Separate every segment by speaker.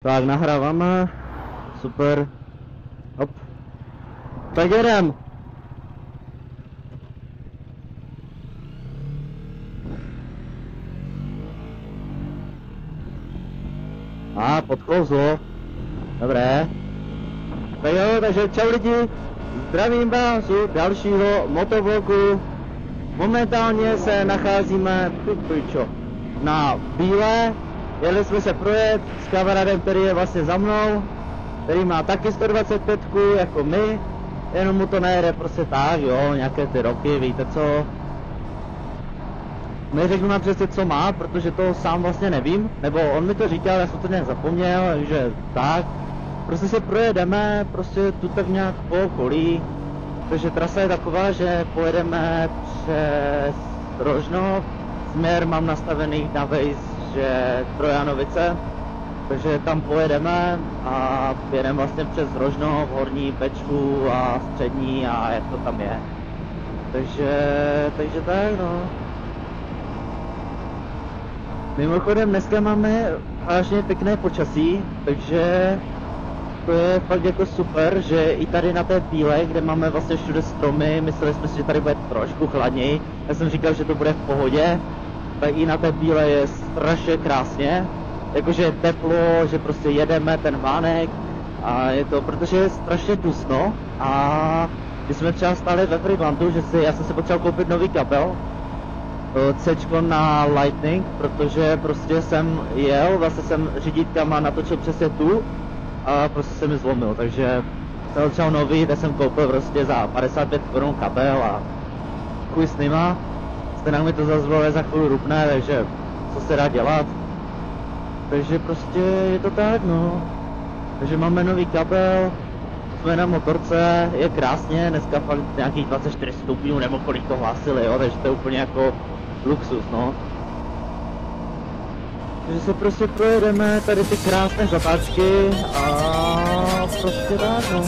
Speaker 1: Tak nahráváme, super, hop, tak jedem. Podkouzlo, dobré. Tak jo, takže čau lidi, zdravím vás u dalšího motovlogu. Momentálně se nacházíme na Bílé. Jeli jsme se projet s kamarádem, který je vlastně za mnou, který má taky 125 jako my, jenom mu to nejede prostě tak, jo, nějaké ty roky, víte co. Neřeknu nám přesně co má, protože to sám vlastně nevím, nebo on mi to říkal, já jsem to nějak zapomněl, takže tak. Prostě se projedeme, prostě tu tak nějak po okolí, takže trasa je taková, že pojedeme přes Rožnov, směr mám nastavený na Waze, že Trojanovice, takže tam pojedeme a jedeme vlastně přes Rožnov, Horní Bečvu a Střední a jak to tam je. Takže tak no. Mimochodem dneska máme vážně pěkné počasí, takže to je fakt jako super, že i tady na té Bílé, kde máme vlastně všude stromy, mysleli jsme si, že tady bude trošku chladněji. Já jsem říkal, že to bude v pohodě, tak i na té Bílé je strašně krásně, jakože je teplo, že prostě jedeme ten vánek a je to, protože je strašně dusno a když jsme třeba stáli ve Friedlandu, já jsem si potřeboval koupit nový kabel, C na Lightning, protože prostě jsem jel, vlastně jsem řídítkama natočil přesně tu a prostě se mi zlomil, takže jsem třeba nový, tak jsem koupil prostě za 55 Kč kabel a chuj s nima. Stejnak mi to zase za chvíli rupne, takže co se dá dělat. Takže prostě je to tak no. Takže máme nový kabel, jsme na motorce, je krásně, dneska fakt nějakých 24 stupňů nebo kolik to hlásili, jo, takže to je úplně jako luxus no. Takže se prostě projedeme tady ty krásné žabáčky a prostě tak no.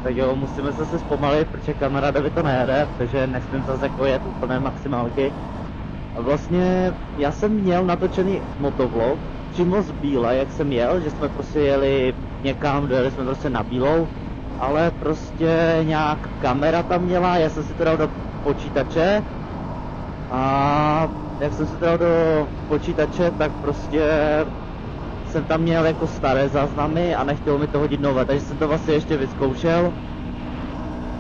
Speaker 1: Tak jo, musíme se zpomalit, protože kamarádovi to nejede, takže nesmím zase jako jet úplné maximálky. A vlastně já jsem měl natočený motovlog přímo z Bíle, jak jsem jel, že jsme prostě jeli někam, dojeli jsme prostě na Bílou, ale prostě nějak kamera tam měla, já jsem si to dal do počítače a jak jsem si to dal do počítače, tak prostě jsem tam měl jako staré záznamy a nechtělo mi to hodit nové, takže jsem to vlastně ještě vyzkoušel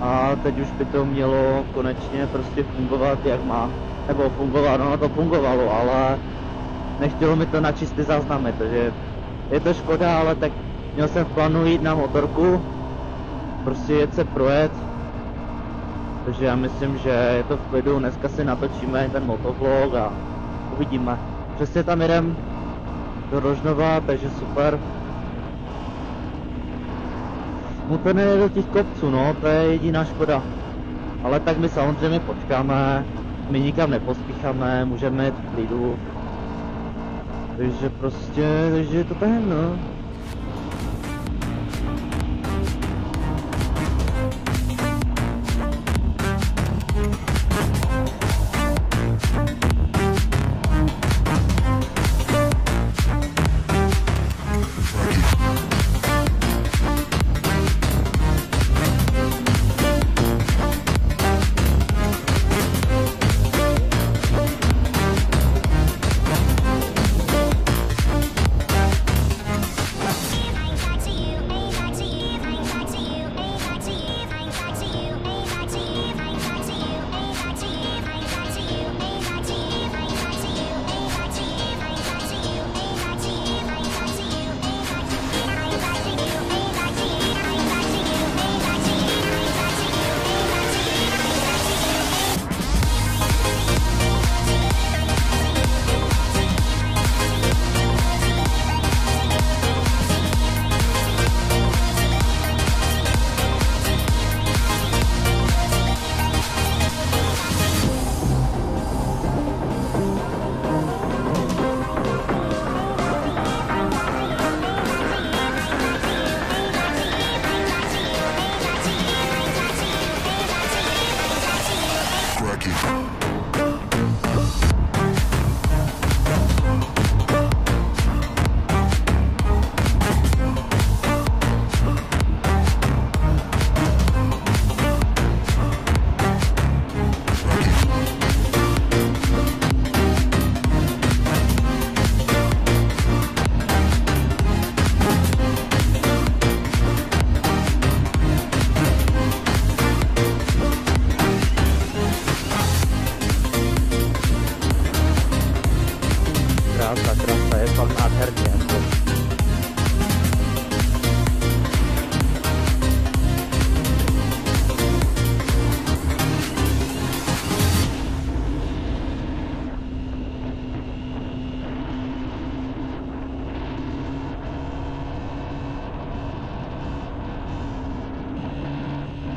Speaker 1: a teď už by to mělo konečně prostě fungovat jak má, nebo fungovat, no to fungovalo, ale nechtělo mi to na čistý záznamy, takže je to škoda, ale tak měl jsem v plánu jít na motorku, prostě jet se projet, takže já myslím, že je to v klidu, dneska si natočíme ten motovlog a uvidíme, přesně tam jedem do Rožnova, takže super. Smutné nejde do těch kopců, no, to je jediná škoda. Ale tak my samozřejmě počkáme, my nikam nepospícháme, můžeme jít v klidu. Takže je to tak, no.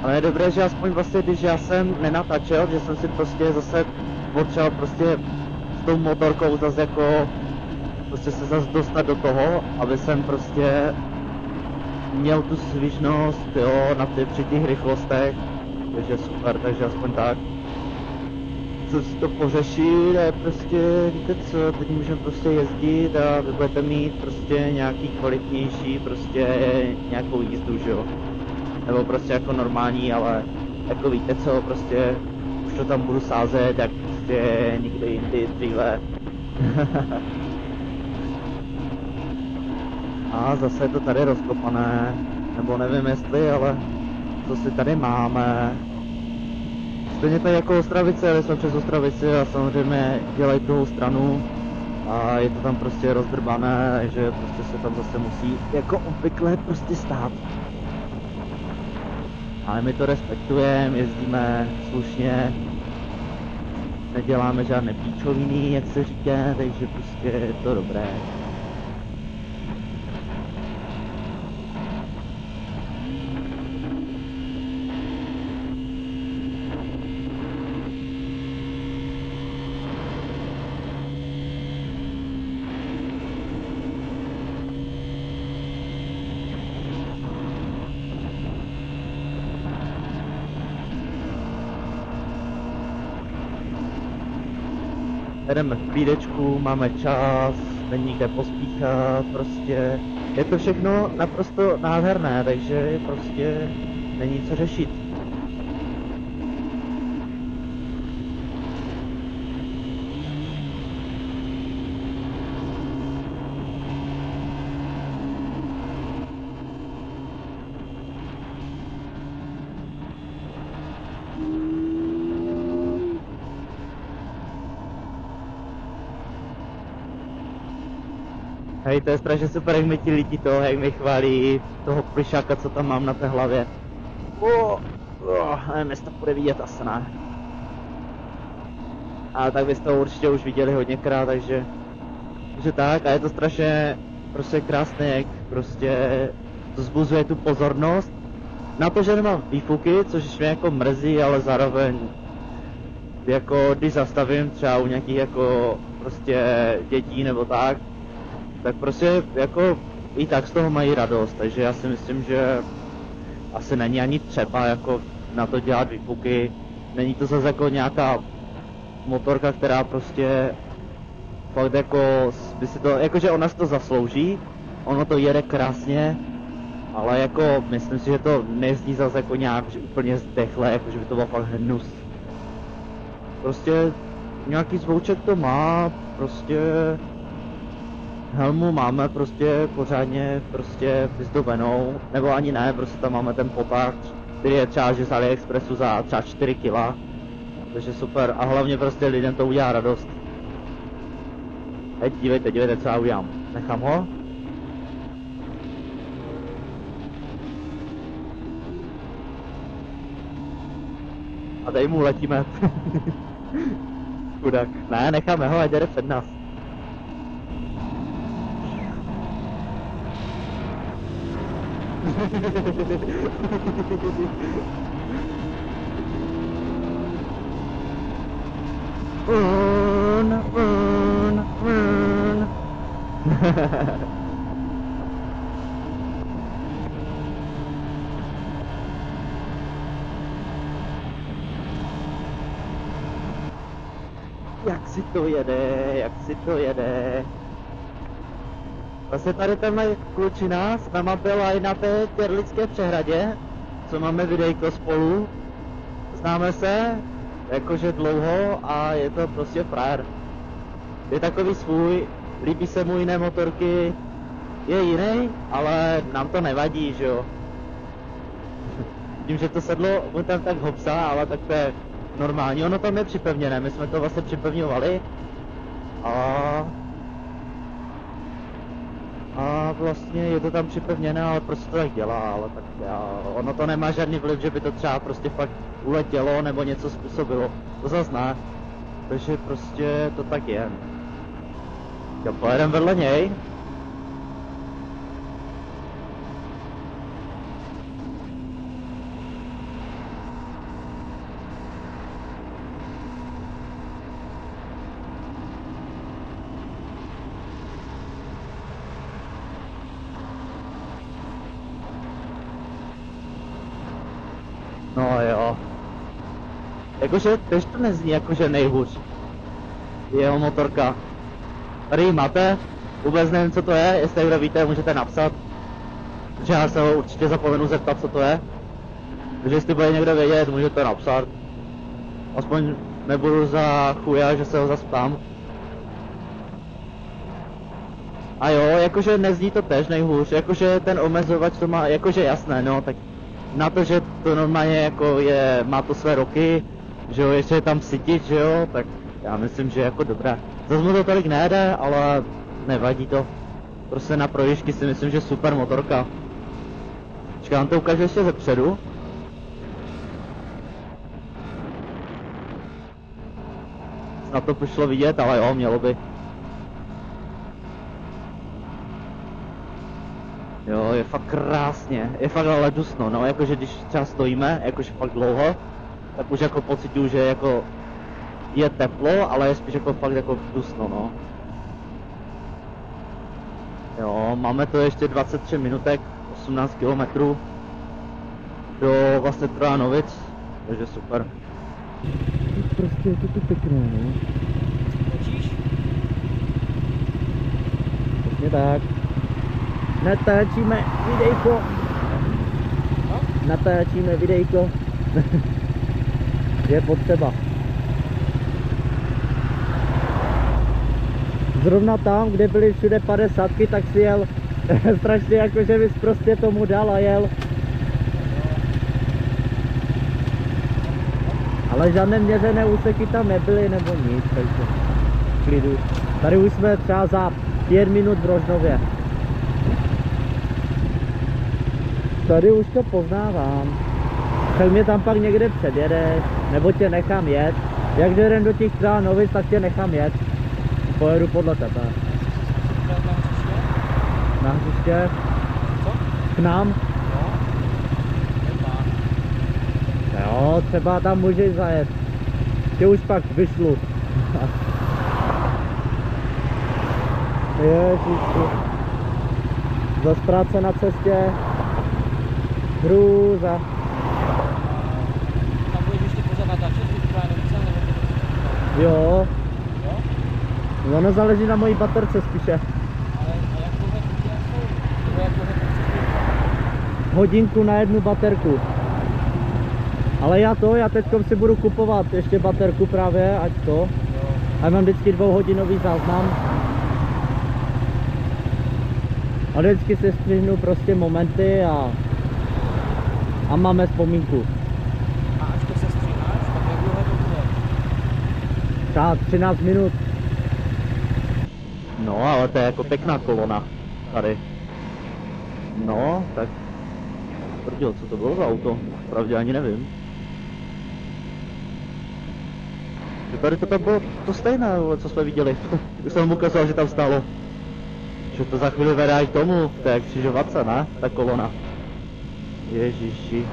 Speaker 1: Ale je dobré, že aspoň vlastně, když já jsem nenatačel, že jsem si prostě zase potřeboval prostě s tou motorkou zase jako prostě se zase dostat do toho, aby jsem prostě měl tu svižnost, jo, při těch rychlostech, takže super, takže aspoň tak. Co si to pořešit a prostě, víte co, teď můžeme prostě jezdit a vy budete mít prostě nějaký kvalitnější, prostě nějakou jízdu, že jo. Nebo prostě jako normální, ale jako víte co, prostě už to tam budu sázet, jak prostě nikdy jindy dříve. A zase je to tady rozkopané, nebo nevím jestli, ale co si tady máme. Stejně tady jako Ostravice, jeli jsme přes Ostravici a samozřejmě dělají druhou stranu a je to tam prostě rozdrbané, takže prostě se tam zase musí jako obvykle prostě stát. Ale my to respektujeme, jezdíme slušně, neděláme žádné píčoviny, jak se říká, takže prostě je to dobré. Jedeme v klídečku, máme čas, není kde pospíchat, prostě je to všechno naprosto nádherné, takže prostě není co řešit. Hej, to je strašně super, jak mi ti lidi to, jak mi chválí toho plišáka, co tam mám na té hlavě. Nevím, jestli to bude vidět, asi ne. Ale tak byste to určitě už viděli hodněkrát, takže tak, a je to strašně prostě krásné, jak prostě to zbuzuje tu pozornost. Na to, že nemám výfuky, což mě jako mrzí, ale zároveň jako když zastavím třeba u nějakých jako prostě dětí nebo tak prostě jako i tak z toho mají radost, takže já si myslím, že asi není ani třeba jako na to dělat výfuky. Není to zase jako nějaká motorka, která prostě fakt jako by si to, jakože ona si to zaslouží, ono to jede krásně, ale jako myslím si, že to nejezdí zase jako nějak úplně zdechle, jakože by to byl fakt hnus. Prostě nějaký zvouček to má, prostě helmu máme prostě pořádně prostě vyzdobenou, nebo ani ne, prostě tam máme ten potah, který je třeba že z AliExpressu za třeba 4 kg, takže super a hlavně prostě lidem to udělá radost. Teď dívejte, co já udělám, nechám ho. A tady mu letíme. Chudák, ne, necháme ho, ať jde před nás. Run. Jak si to jede. Vlastně tady tenhle klučina s náma byla i na té Těrlické přehradě, co máme videjko spolu. Známe se, jakože dlouho a je to prostě frajer. Je takový svůj, líbí se mu jiné motorky, je jiný, ale nám to nevadí, že jo. Tím, že to sedlo, on tam tak hopsá, ale tak to je normální, ono tam je připevněné, my jsme to vlastně připevňovali. A vlastně je to tam připevněné, ale prostě to tak dělá, ale tak ono to nemá žádný vliv, že by to třeba prostě fakt uletělo nebo něco způsobilo, to zas ne. Takže prostě to tak je. Jo, pojedem vedle něj. No jo. Jakože tež to nezní jakože nejhůř. Jeho motorka. Tady ji máte, vůbec nevím co to je, jestli kdo víte, můžete napsat. Protože já se ho určitě zapomenu zeptat co to je. Takže jestli bude někdo vědět, můžete napsat. Aspoň nebudu za chuja, že se ho zas ptám. A jo, jakože nezní to tež nejhůř, jakože ten omezovač to má, jakože jasné, no, tak na to, že to normálně jako je, má to své roky, že jo, ještě je tam sytič, že jo, tak já myslím, že jako dobré. Zas mu to tolik nejde, ale nevadí to. Prostě na projížďky si myslím, že super motorka. Počkej, vám to ukážu ještě zepředu. Snad to pošlo vidět, ale jo, mělo by. Jo, je fakt krásně, je fakt ale dusno, no, jakože když třeba stojíme, jakože fakt dlouho, tak už jako pocituju, že jako je teplo, ale je spíš jako fakt jako dusno, no. Jo, máme to ještě 23 minutek, 18 kilometrů do vlastně Trojanovic, takže super. Prostě je to pěkné, no.
Speaker 2: Točíš?
Speaker 1: Přesně tak. Natáčíme videjko.
Speaker 2: No?
Speaker 1: Natáčíme videjko. Je potřeba. Zrovna tam, kde byly všude 50, tak si jel strašně jakože bys prostě tomu dal a jel. Ale žádné měřené úseky tam nebyly nebo nic, takže klidu. Tady už jsme třeba za 5 minut v Rožnově. Tady už to poznávám. Tak mě tam pak někde předjedeš, nebo tě nechám jet. Jak jdem do těch Trojanovic, tak tě nechám jet. Pojedu podle tebe. Na hřiště?
Speaker 2: Co?
Speaker 1: K nám? Jo, třeba tam můžeš zajet. Tě už pak vyšlu. Ježiši. Zas práce na cestě. Hrůza.
Speaker 2: Tam budeš ještě pořád natáčet,
Speaker 1: Jo.
Speaker 2: Jo?
Speaker 1: Ono záleží na mojí baterce spíše.
Speaker 2: Ale a jak dlouhé tuky jsou? Nebo jak dlouhé potřebuješ?
Speaker 1: Hodinku na jednu baterku. Ale já teďkom si budu kupovat ještě baterku právě, ať to.
Speaker 2: Jo.
Speaker 1: A mám vždycky 2hodinový záznam. A vždycky si střihnu prostě momenty a máme vzpomínku.
Speaker 2: A až to se stříháš, tak jak dlouhé to bude?
Speaker 1: Třeba 13 minut. No, ale to je jako pěkná kolona tady. No, tak prdel, co to bylo za auto? Pravdě ani nevím. Že tady to tam bylo to stejné, co jsme viděli. Už jsem mu ukázal, že tam stálo. Že to za chvíli vede aj k tomu, to je křižovatce, ne? Ta kolona. Ježiši.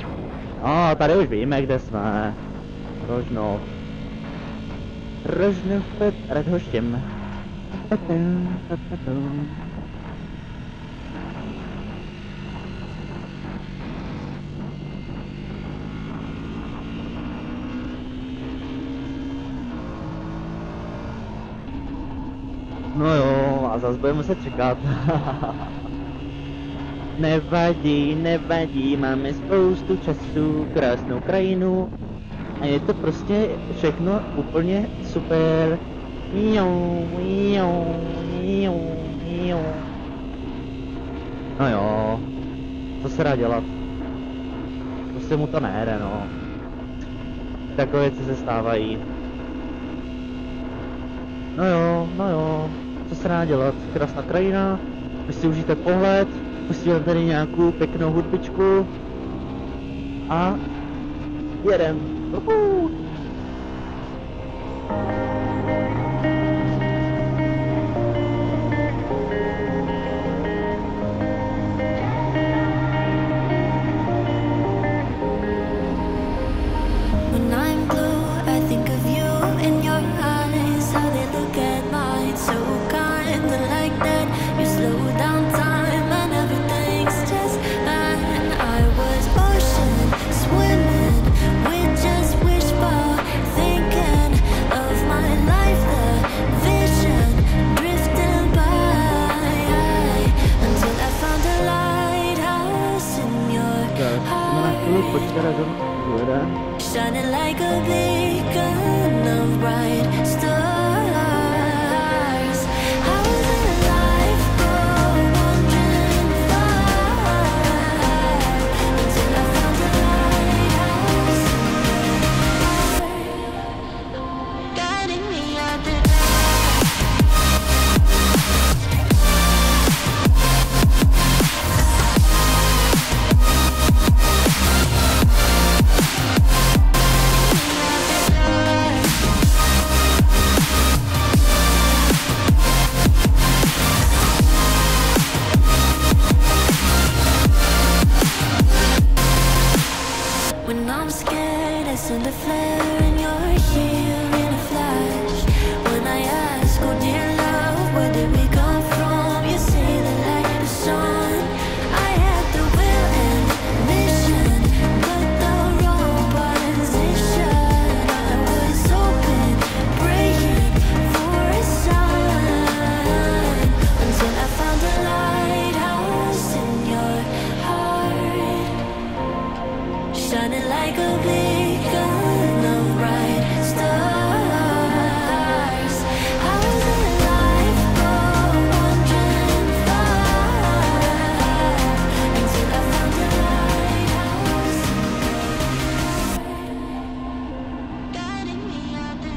Speaker 1: A tady už víme, kde jsme. Rožnov. Rožnov před Radhoštěm. No jo, a zase budeme muset čekat. Nevadí, nevadí, máme spoustu času, krásnou krajinu. A je to prostě všechno úplně super. No jo, co se dá dělat? Prostě mu to nejde, no. Takové věci se stávají. No jo, co se dá dělat? Krásná krajina, vy si užijte pohled, pustíme tady nějakou pěknou hudbičku a jedem.
Speaker 3: When I'm blue, I think of you in your eyes, how they look at mine, so kinda like that. You slow down time and everything's just fine. I was ocean swimming
Speaker 1: jede.
Speaker 3: shining like a beacon of bright stars. I was alive for wandering far until I found a lighthouse guiding me out the when I'm scared, I send a flare and you're here in a flash. When I ask, oh dear love, where did we come from? You say the light is on. I had the will and mission, but the wrong position. I was hoping, praying for a sign until I found a lighthouse in your heart, shining like a beacon of bright stars. I was alive for wandering far until I found a lighthouse guiding me out the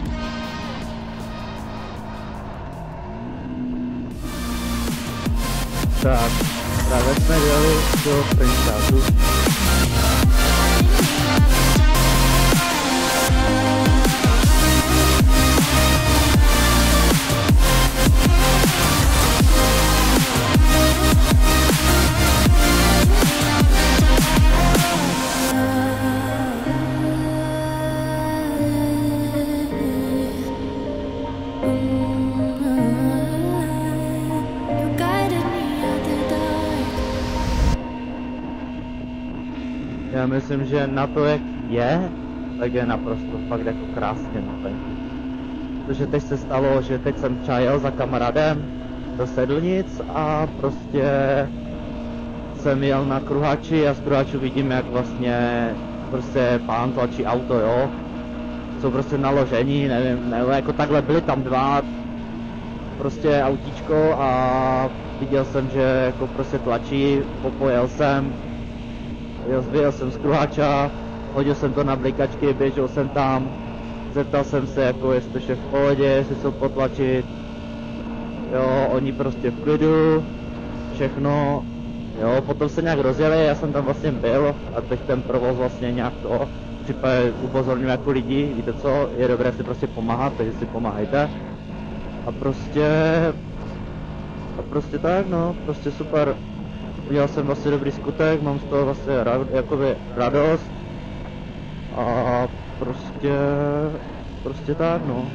Speaker 1: Tak, právě jsme jeli do Frenštátu.
Speaker 3: You guided me out the dark.
Speaker 1: Já myslím, že na to, jak je, tak je naprosto fakt jako krásně na venku. Protože teď se stalo, že teď jsem třeba jel za kamarádem do Sedlnic a prostě jsem jel na kruhači a z kruhaču vidím, jak vlastně prostě pán tlačí auto, jo. Jsou prostě naložení, nevím, jako takhle byly tam dva prostě autíčko a viděl jsem, že jako prostě tlačí, popojel jsem, vyjel jsem z kruhača, hodil jsem to na blikačky, běžel jsem tam, zeptal jsem se, jako jestli to je v pohodě, jestli jsou potlačit, jo, oni prostě v klidu, všechno, jo, potom se nějak rozjeli, já jsem tam vlastně byl a teď ten provoz vlastně nějak to, případně upozorňuji jako lidi, víte co, je dobré si prostě pomáhat, takže si pomáhejte a prostě tak, no, prostě super. Udělal jsem vlastně dobrý skutek, mám z toho vlastně jakoby radost a prostě tak, no.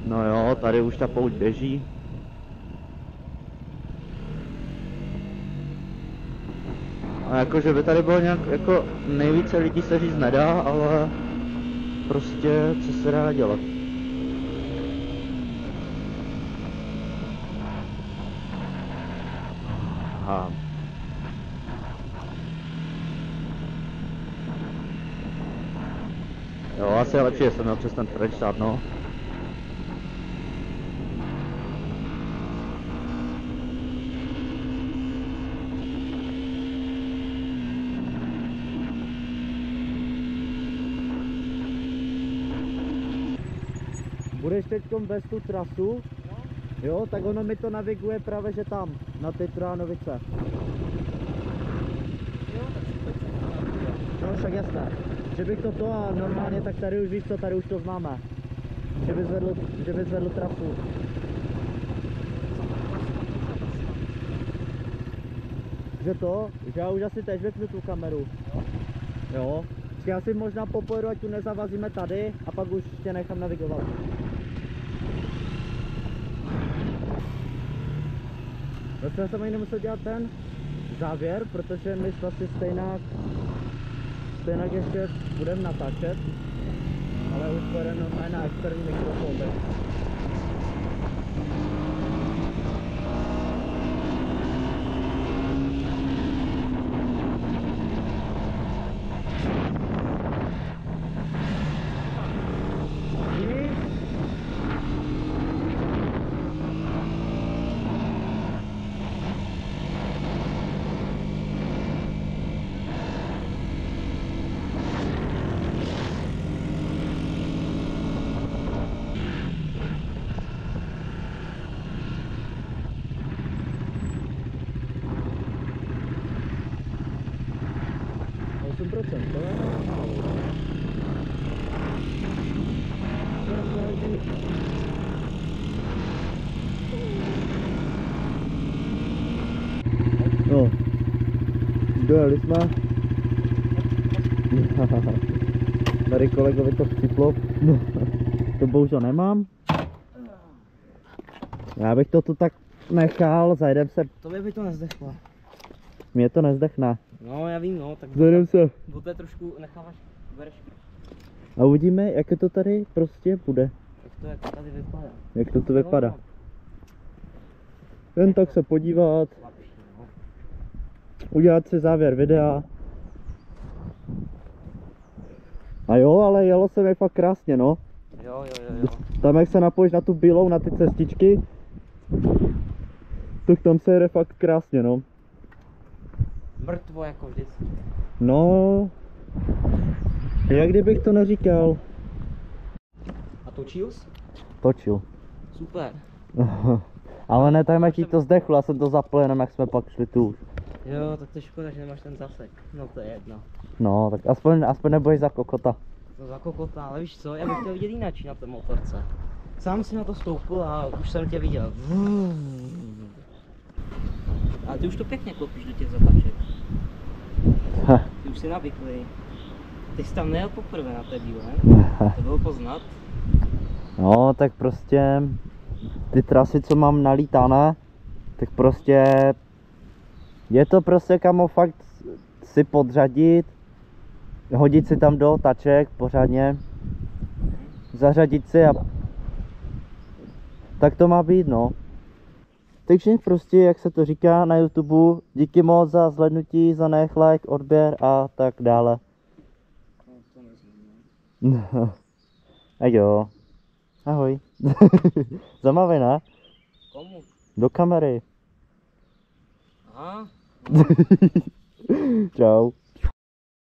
Speaker 1: No jo, tady už ta pouť běží. A jako, že by tady bylo nějak, jako nejvíce lidí se říct nedá, ale prostě co se dá dělat. Aha. Jo, asi je lepší, že jsem měl přes ten Frenštát, no. Budeš teďkom bez tu trasu? Jo, tak ono mi to naviguje právě, že tam, na ty Trojánovice. No však jasné, že bych to a normálně, tak tady už víš co, tady už to známe. Že by zvedl trasu. Že to? Že já už asi teď vypnu tu kameru. Jo. Já si možná popojedu, ať tu nezavazíme tady a pak už tě nechám navigovat. Vlastně jsem ani nemusel dělat ten závěr, protože my vlastně stejnak ještě budeme natáčet, ale už pojede normálně na externí mikrofon. No. Dojeli jsme. Tady kolegovi to chciplo. To bohužel nemám. Já bych to tu tak nechal, zajdem se.
Speaker 2: Tobě by to nezdechlo.
Speaker 1: Mě to nezdechne.
Speaker 2: No, já vím, no, tak
Speaker 1: Zajdem se.
Speaker 2: poté trošku necháváš, bereš,
Speaker 1: A uvidíme, jak to tady prostě bude.
Speaker 2: jak to jako tady vypadá.
Speaker 1: Jak to tu vypadá. Jen tak se podívat,
Speaker 2: Slabší, no.
Speaker 1: udělat si závěr videa. A jo, ale jelo se mi fakt krásně, no.
Speaker 2: Jo.
Speaker 1: Tam jak se napojíš na tu bílou, na ty cestičky, tak tam se jede fakt krásně, no.
Speaker 2: Mrtvo jako vždycky.
Speaker 1: No, jak kdybych to neříkal.
Speaker 2: A točil jsi?
Speaker 1: Točil.
Speaker 2: Super.
Speaker 1: Ale ne tak, jak jí to zdechlo, já jsem to zapl, jenom jak jsme pak šli tu.
Speaker 2: Jo, tak to je škoda, že nemáš ten zasek. No to je jedno.
Speaker 1: No, tak aspoň nebudeš za kokota.
Speaker 2: To za kokota, ale víš co, já bych chtěl vidět jinak na té motorce. Sám si na to stoupil a už jsem tě viděl. A ty už to pěkně klopíš do těch zataček. Ty už jsi navyklý. Ty jsi tam nejel poprvé na té bílé, to bylo poznat.
Speaker 1: No, tak prostě ty trasy, co mám nalítané, tak prostě je to prostě kamo fakt si podřadit, hodit si tam do taček pořádně, zařadit si a tak to má být, no. Takže prostě, jak se to říká na YouTube, díky moc za zhlédnutí, za nech, like, odběr a tak dále.
Speaker 2: No, to nezním.
Speaker 1: A jo. Ahoj. Zamávej, ne?
Speaker 2: Komu?
Speaker 1: Do kamery.
Speaker 2: Aha.
Speaker 1: Čau.